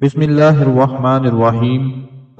बिस्मिल्लाहिर्रहमानिर्रहीम।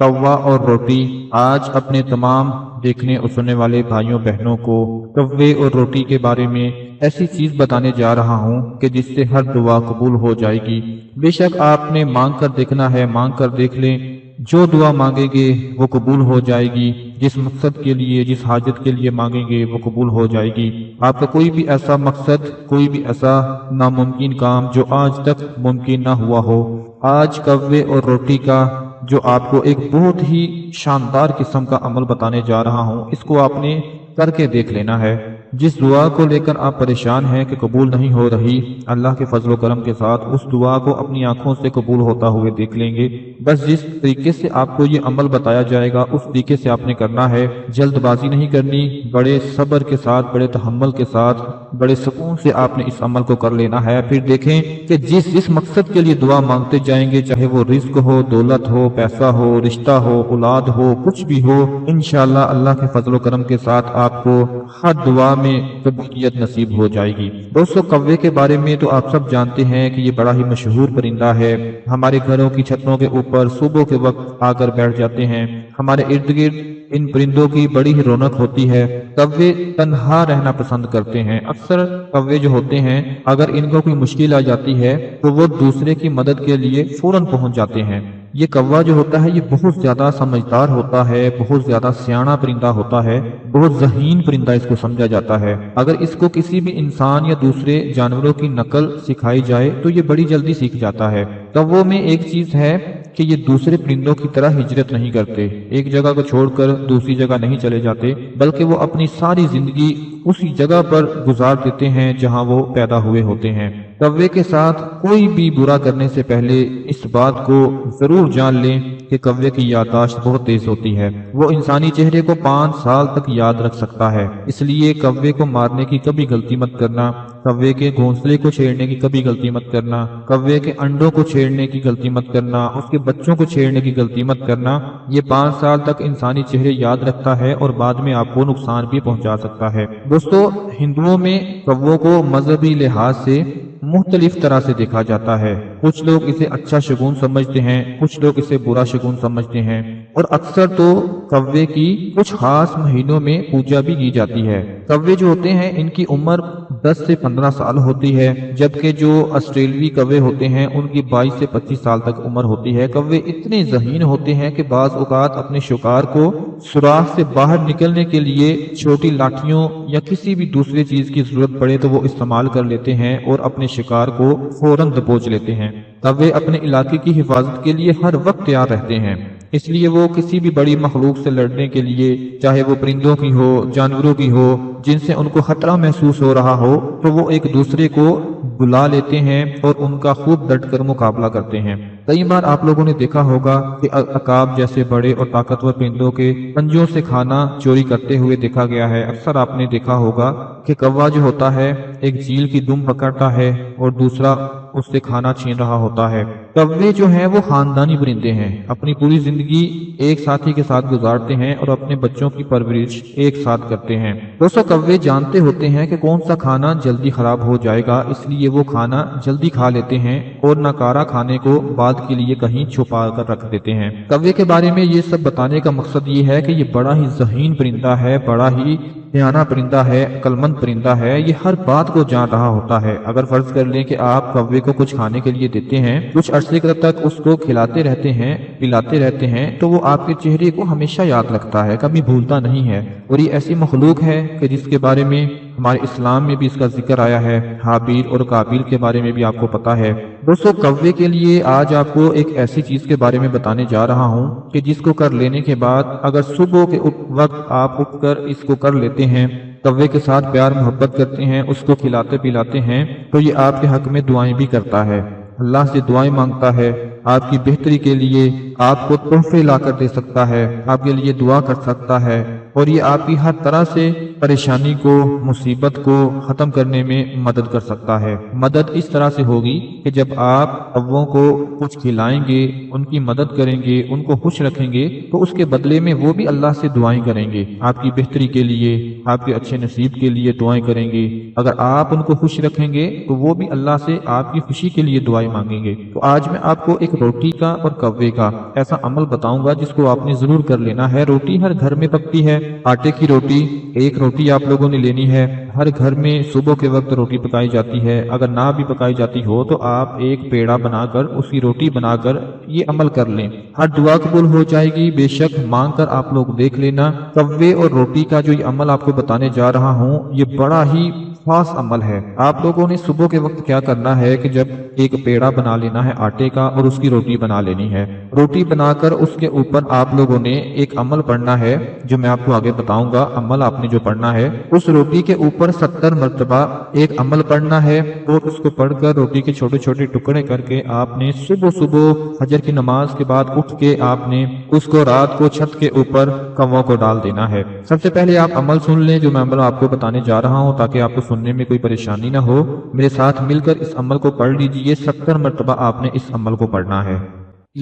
कौवा और रोटी। आज अपने तमाम देखने और सुनने वाले भाइयों बहनों को कौवे और रोटी के बारे में ऐसी चीज बताने जा रहा हूँ कि जिससे हर दुआ कबूल हो जाएगी। बेशक आपने मांग कर देखना है, मांग कर देख लें। जो दुआ मांगेंगे वो कबूल हो जाएगी। जिस मकसद के लिए, जिस हाजत के लिए मांगेंगे वो कबूल हो जाएगी। आपका कोई भी ऐसा मकसद, कोई भी ऐसा नामुमकिन काम जो आज तक मुमकिन ना हुआ हो, आज कौवे और रोटी का जो आपको एक बहुत ही शानदार किस्म का अमल बताने जा रहा हूँ, इसको आपने करके देख लेना है। जिस दुआ को लेकर आप परेशान हैं कि कबूल नहीं हो रही, अल्लाह के फजल व करम के साथ उस दुआ को अपनी आंखों से कबूल होता हुए देख लेंगे। बस जिस तरीके से आपको ये अमल बताया जाएगा उस तरीके से आपने करना है। जल्दबाजी नहीं करनी, बड़े सब्र के साथ, बड़े तहम्मुल के साथ, बड़े सुकून से आपने इस अमल को कर लेना है। फिर देखें कि जिस जिस मकसद के लिए दुआ मांगते जाएंगे, चाहे वो रिज्क हो, दौलत हो, पैसा हो, रिश्ता हो, औलाद हो, कुछ भी हो, इंशाअल्लाह अल्लाह के फजल व करम के साथ आपको हर दुआ में कबूलियत नसीब हो जाएगी। दोस्तों, कौवे के बारे में तो आप सब जानते हैं कि ये बड़ा ही मशहूर परिंदा है। हमारे घरों की छतों के ऊपर सुबह के वक्त आकर बैठ जाते हैं। हमारे इर्द गिर्द इन परिंदों की बड़ी ही रौनक होती है। कौवे तन्हा रहना पसंद करते हैं। अक्सर कौवे जो होते हैं, अगर इनको कोई मुश्किल आ जाती है तो वो दूसरे की मदद के लिए फौरन पहुंच जाते हैं। ये कौवा जो होता है ये बहुत ज्यादा समझदार होता है, बहुत ज्यादा सियाना परिंदा होता है, बहुत ज़हीन परिंदा इसको समझा जाता है। अगर इसको किसी भी इंसान या दूसरे जानवरों की नकल सिखाई जाए तो ये बड़ी जल्दी सीख जाता है। कौवों में एक चीज है कि ये दूसरे परिंदों की तरह हिजरत नहीं करते, एक जगह को छोड़कर दूसरी जगह नहीं चले जाते, बल्कि वो अपनी सारी जिंदगी उसी जगह पर गुजार देते हैं जहां वो पैदा हुए होते हैं। कौवे के साथ कोई भी बुरा करने से पहले इस बात को जरूर जान लें कि कौवे की याददाश्त बहुत तेज होती है। वो इंसानी चेहरे को 5 साल तक याद रख सकता है। इसलिए कौवे को मारने की कभी गलती मत करना, कौवे के घोंसले को छेड़ने की कभी गलती मत करना, कौवे के अंडों को छेड़ने की गलती मत करना, उसके बच्चों को छेड़ने की गलती मत करना। ये 5 साल तक इंसानी चेहरे याद रखता है और बाद में आपको नुकसान भी पहुंचा सकता है। दोस्तों, हिंदुओं में कौवों को मजहबी लिहाज से मुख्तलिफ तरह से देखा जाता है। कुछ लोग इसे अच्छा शगुन समझते हैं, कुछ लोग इसे बुरा शगुन समझते हैं, और अक्सर तो कौवे की कुछ खास महीनों में पूजा भी की जाती है। कौवे जो होते हैं इनकी उम्र 10 से 15 साल होती है, जबकि जो ऑस्ट्रेलियाई कौवे होते हैं उनकी 22 से 25 साल तक उम्र होती है। कौवे इतने ज़हीन होते हैं कि बाज औकात अपने शिकार को सुराख से बाहर निकलने के लिए छोटी लाठियों या किसी भी दूसरी चीज की जरूरत पड़े तो वो इस्तेमाल कर लेते हैं और अपने शिकार को फौरन दबोच लेते हैं। कौवे अपने इलाके की हिफाजत के लिए हर वक्त तैयार रहते हैं, इसलिए वो किसी भी बड़ी मखलूक से लड़ने के लिए, चाहे वो परिंदों की हो, जानवरों की हो, जिनसे उनको खतरा महसूस हो रहा हो, तो वो एक दूसरे को बुला लेते हैं और उनका खूब डटकर मुकाबला करते हैं। कई बार आप लोगों ने देखा होगा कि अकाब जैसे बड़े और ताकतवर परिंदों के पंजों से खाना चोरी करते हुए देखा गया है। अक्सर आपने देखा होगा कि कौवा जो होता है एक चील की दुम पकड़ता है और दूसरा उससे खाना छीन रहा होता है। कौवे जो हैं वो खानदानी परिंदे हैं, अपनी पूरी जिंदगी एक साथी के साथ गुजारते हैं और अपने बच्चों की परवरिश एक साथ करते हैं। दोस्तों, कौवे जानते होते हैं कि कौन सा खाना जल्दी खराब हो जाएगा, इसलिए वो खाना जल्दी खा लेते हैं और नकारा खाने को बाद के लिए कहीं छुपा कर रख देते हैं। कौवे के बारे में ये सब बताने का मकसद ये है कि ये बड़ा ही ज़हीन परिंदा है, बड़ा ही सियाना परिंदा है, अक्लमंद परिंदा है। ये हर बात को जान रहा होता है। अगर फर्ज कर लें कि आप कौवे को कुछ खाने के लिए देते हैं, कुछ अरसे तक उसको खिलाते रहते हैं, पिलाते रहते हैं, तो वो आपके चेहरे को हमेशा याद रखता है, कभी भूलता नहीं है। और ये ऐसी मखलूक है कि जिसके बारे में हमारे इस्लाम में भी इसका जिक्र आया है। हाबील और काबिल के बारे में भी आपको पता है। दोस्तों, कौवे के लिए आज आपको एक ऐसी चीज के बारे में बताने जा रहा हूँ कि जिसको कर लेने के बाद अगर सुबह के वक्त आप उठकर इसको कर लेते हैं, कौवे के साथ प्यार मोहब्बत करते हैं, उसको खिलाते पिलाते हैं, तो ये आपके हक में दुआएं भी करता है, अल्लाह से दुआएं मांगता है, आपकी बेहतरी के लिए आपको तोहफे ला कर दे सकता है, आपके लिए दुआ कर सकता है, और ये आपकी हर तरह से परेशानी को, मुसीबत को खत्म करने में मदद कर सकता है। मदद इस तरह से होगी कि जब आप कौवों को कुछ खिलाएंगे, उनकी मदद करेंगे, उनको खुश रखेंगे, तो उसके बदले में वो भी अल्लाह से दुआएं करेंगे, आपकी बेहतरी के लिए, आपके अच्छे नसीब के लिए दुआएं करेंगे। अगर आप उनको खुश रखेंगे तो वो भी अल्लाह से आपकी खुशी के लिए दुआएं मांगेंगे। तो आज मैं आपको एक रोटी का और कव्वे का ऐसा अमल बताऊंगा जिसको आपने जरूर कर लेना है। रोटी हर घर में पकती है, आटे की रोटी। एक रोटी आप लोगों ने लेनी है। हर घर में सुबह के वक्त रोटी पकाई जाती है। अगर ना भी पकाई जाती हो तो आप एक पेड़ा बनाकर उसकी रोटी बनाकर ये अमल कर लें, हर दुआ कबूल हो जाएगी। बेशक मांग कर आप लोग देख लेना। कव्वे और रोटी का जो ये अमल आपको बताने जा रहा हूँ ये बड़ा ही खास अमल है। आप लोगों ने सुबह के वक्त क्या करना है कि जब एक पेड़ा बना लेना है आटे का और उसकी रोटी बना लेनी है। रोटी बनाकर उसके ऊपर आप लोगों ने एक अमल पढ़ना है जो मैं आपको आगे बताऊंगा। अमल आपने जो पढ़ना है उस रोटी के ऊपर 70 मरतबा एक अमल पढ़ना है और उसको पढ़कर रोटी के छोटे छोटे टुकड़े करके आपने सुबह सुबह फजर की नमाज के बाद उठ के आपने उसको रात को छत के ऊपर कौवों को डाल देना है। सबसे पहले आप अमल सुन लें जो मैं अमल आपको बताने जा रहा हूँ ताकि आपको सुनने में कोई परेशानी ना हो। मेरे साथ मिलकर इस अमल को पढ़ लीजिए। 70 मरतबा आपने इस अमल को पढ़ना है।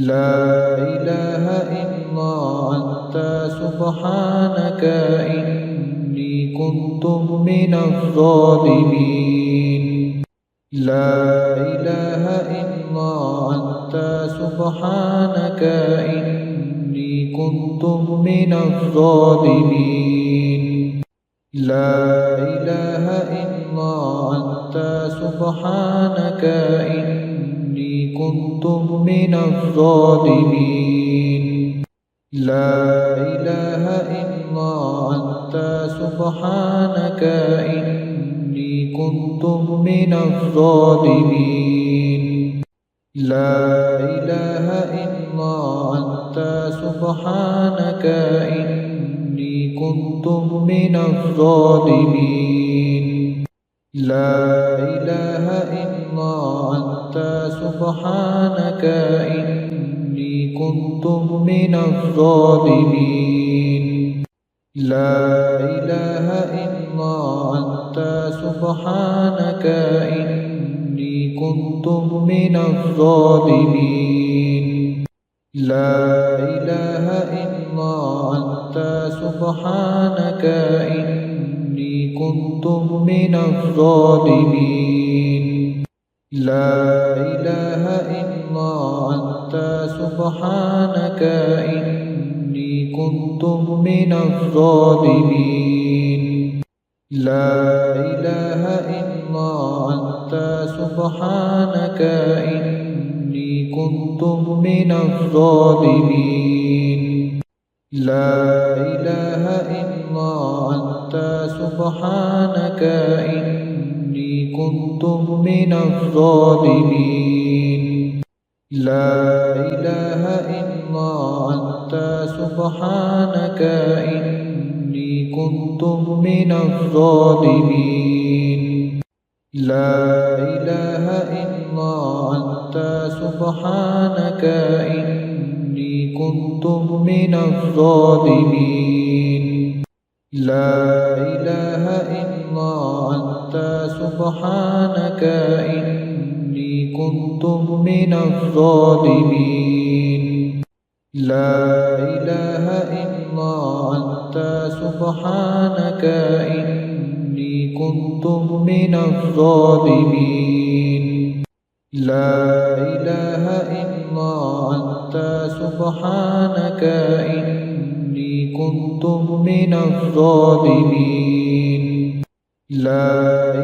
ला इलाहा इल्ला अंता सुब्हानक इन्नी कुन्तु मिनज़ ज़ालिमीन। ला इलाहा इल्ला अंता सुब्हानक इन्नी कुन्तु मिनज़ ज़ालिमीन। ला इलाहा इल्ला अंता सुब्हानक इन्नी कुन्तु मिनज़ ज़ालिमीन। ला इलाहा इल्ला अंता सुब्हानक इन्नी कुन्तु मिनज़ ज़ालिमीन। ला इलाहा इल्ला अंता सुब्हानक इन्नी कुन्तु मिनज़ ज़ालिमीन। ला इलाहा इल्ला अंता सुब्हानक इन्नी कुन्तु मिनज़ ज़ालिमीन। ला इलाहा इल्ला अंता सुब्हानक इन्नी कुन्तु मिनज़ ज़ालिमीन। ला इलाहा इल्ला अंता सुब्हानक इन्नी कुन्तु मिनज़ ज़ालिमीन। ला इलाहा इल्ला अंता सुब्हानक इन्नी कुन्तु मिनज़ ज़ालिमीन। ला इलाहा इल्ला अंता सुब्हानक इन्नी कुन्तु मिनज़ ज़ालिमीन। ला इलाहा इल्ला अंता सुब्हानक इन्नी कुन्तु मिनज़ ज़ालिमीन। ला इलाहा इल्ला अंता सुब्हानक इन्नी कुन्तु मिनज़ ज़ालिमीन। ला इलाहा इल्ला अंता सुब्हानक इन्नी कुन्तु मिनज़ ज़ालिमीन। ला इलाहा इल्ला अंता सुब्हानक इन्नी कुन्तु मिनज़ ज़ालिमीन। ला इलाहा इल्ला अंता सुब्हानक इन्नी कुन्तु मिनज़ ज़ालिमीन। ला इलाहा इल्ला अंता सुब्हानक इन्नी कुन्तु मिनज़ ज़ालिमीन। ला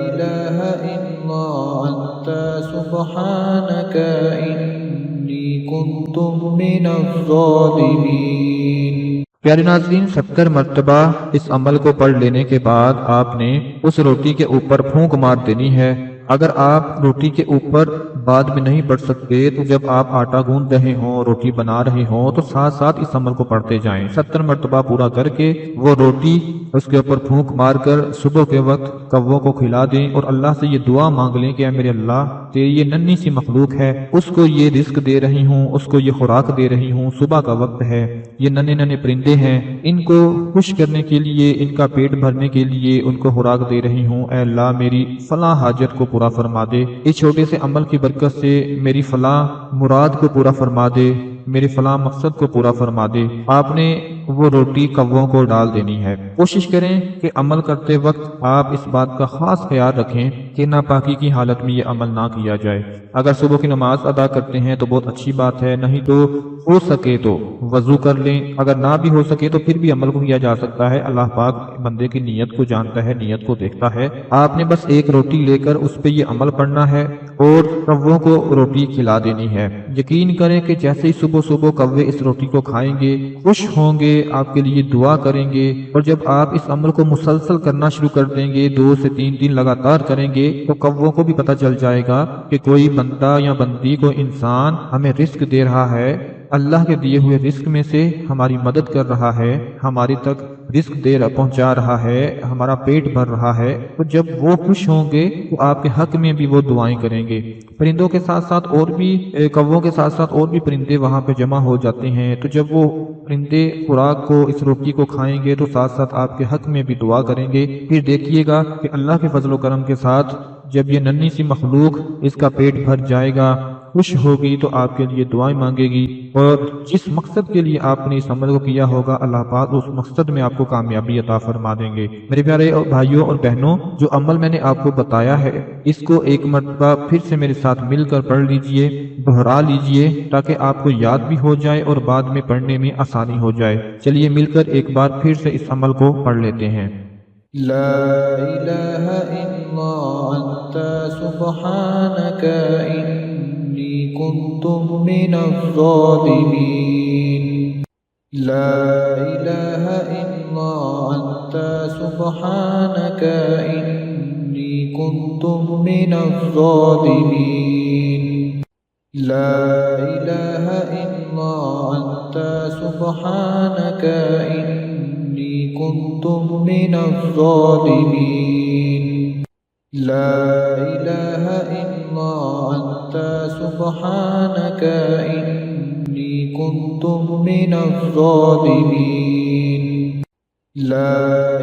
इलाहा इल्ला अंता सुब्हानक इन्नी कुन्तु मिनज़ ज़ालिमीन। प्यारे नाज़रीन, 70 मरतबा इस अमल को पढ़ लेने के बाद आपने उस रोटी के ऊपर फूंक मार देनी है। अगर आप रोटी के ऊपर बाद में नहीं पढ़ सकते तो जब आप आटा गूंद रहे हों, रोटी बना रहे हों तो साथ साथ इस अमल को पढ़ते जाएं। 70 मरतबा पूरा करके वो रोटी उसके ऊपर फूंक मारकर सुबह के वक्त कौवों को खिला दें और अल्लाह से ये दुआ मांग लें कि मेरे अल्लाह, तेरी ये नन्ही सी मखलूक है, उसको ये रिस्क दे रही हूँ, उसको ये खुराक दे रही हूँ। सुबह का वक्त है, ये नन्हे नन्हे परिंदे हैं, इनको खुश करने के लिए, इनका पेट भरने के लिए उनको खुराक दे रही हूँ। ऐ अल्लाह, मेरी फला हाजत को पूरा फरमा दे। इस छोटे से अमल की बरकत से मेरी फला मुराद को पूरा फरमा दे, मेरे फला मकसद को पूरा फरमा दे। आपने وہ روٹی کوں کو ڈال دینی ہے۔ کوشش کریں کہ عمل کرتے وقت آپ اس بات کا خاص خیال رکھیں کہ ناپاکی کی حالت میں یہ عمل نہ کیا جائے۔ اگر صبح کی نماز ادا کرتے ہیں تو بہت اچھی بات ہے، نہیں تو ہو سکے تو وضو کر لیں، اگر نہ بھی ہو سکے تو پھر بھی عمل کو کیا جا سکتا ہے۔ اللہ پاک بندے کی نیت کو جانتا ہے، نیت کو دیکھتا ہے۔ آپ نے بس ایک روٹی لے کر اس پہ یہ عمل پڑھنا ہے اور کووں کو روٹی کھلا دینی ہے۔ یقین کریں کہ جیسے ہی صبح صبح کوے اس روٹی کو کھائیں گے، خوش ہوں گے، آپ کے لیے دعا کریں گے، اور جب آپ اس عمل کو مسلسل کرنا شروع کر دیں گے، 2 سے 3 دن لگاتار کریں گے، تو کووں کو بھی پتہ چل جائے گا کہ کوئی بندہ یا بندی کو انسان ہمیں رزق دے رہا ہے، اللہ کے دیے ہوئے رزق میں سے ہماری مدد کر رہا ہے، ہماری تک رزق پہنچا رہا ہے، ہمارا پیٹ بھر رہا ہے۔ تو جب وہ خوش ہوں گے تو آپ کے حق میں بھی وہ دعائیں کریں گے۔ پرندوں کے ساتھ ساتھ اور بھی کووں کے ساتھ ساتھ اور بھی پرندے وہاں پہ جمع ہو جاتے ہیں، تو جب وہ پرندے خوراک کو، اس روٹی کو کھائیں گے تو ساتھ ساتھ آپ کے حق میں بھی دعا کریں گے۔ پھر دیکھیے گا کہ اللہ کے فضل و کرم کے ساتھ جب یہ ننھی سی مخلوق اس کا پیٹ بھر جائے گا، خوش ہوگی، تو آپ کے لیے دعائیں مانگے گی، اور جس مقصد کے لیے آپ نے اس عمل کو کیا ہوگا اللہ پاک اس مقصد میں آپ کو کامیابی عطا فرما دیں گے۔ میرے پیارے بھائیوں اور بہنوں، جو عمل میں نے آپ کو بتایا ہے اس کو ایک مرتبہ پھر سے میرے ساتھ مل کر پڑھ لیجئے، دہرا لیجئے، تاکہ آپ کو یاد بھی ہو جائے اور بعد میں پڑھنے میں آسانی ہو جائے۔ چلیے مل کر ایک بار پھر سے اس عمل کو پڑھ لیتے ہیں۔ لا إله إلا أنت سبحانك إني كنت من الظالمين لا إله إلا أنت سبحانك إني كنت من الظالمين لا إله إلا أنت سبحانك إني كنت من الظالمين لا إله إلا أنت سبحانك إني كنت من الظالمين لا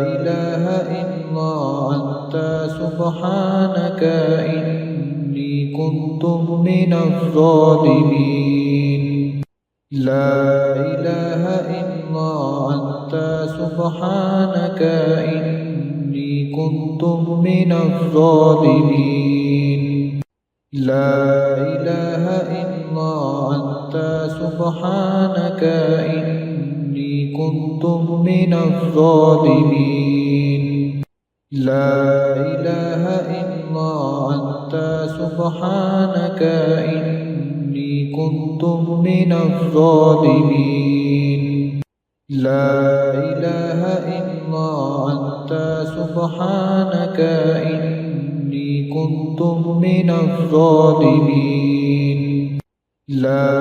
إله إلا أنت سبحانك إني كنت من الظالمين لا إله إلا أنت سبحانك إني كنت من الظالمين لا إله إلا أنت سبحانك إني كنت من الظالمين لا إله إلا أنت سبحانك إني كنت من الظالمين لا إله إلا أنت سبحانك إني كنت من الظالمين لا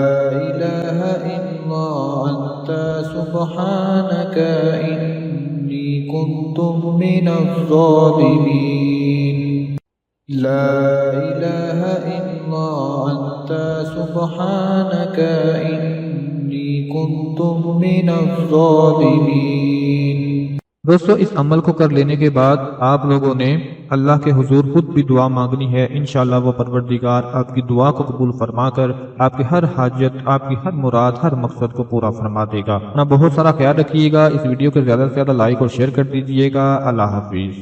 إله إلا أنت سبحانك إني كنت من الظالمين لا إله إلا أنت سبحانك إني كنت من الظالمين۔ دوستو، اس عمل کو کر لینے کے بعد آپ لوگوں نے اللہ کے حضور خود بھی دعا مانگنی ہے۔ انشاءاللہ وہ پروردگار آپ کی دعا کو قبول فرما کر آپ کی ہر حاجت، آپ کی ہر مراد، ہر مقصد کو پورا فرما دے گا۔ اپنا بہت سارا خیال رکھیے گا، اس ویڈیو کو زیادہ سے زیادہ لائک اور شیئر کر دیجیے گا۔ اللہ حافظ۔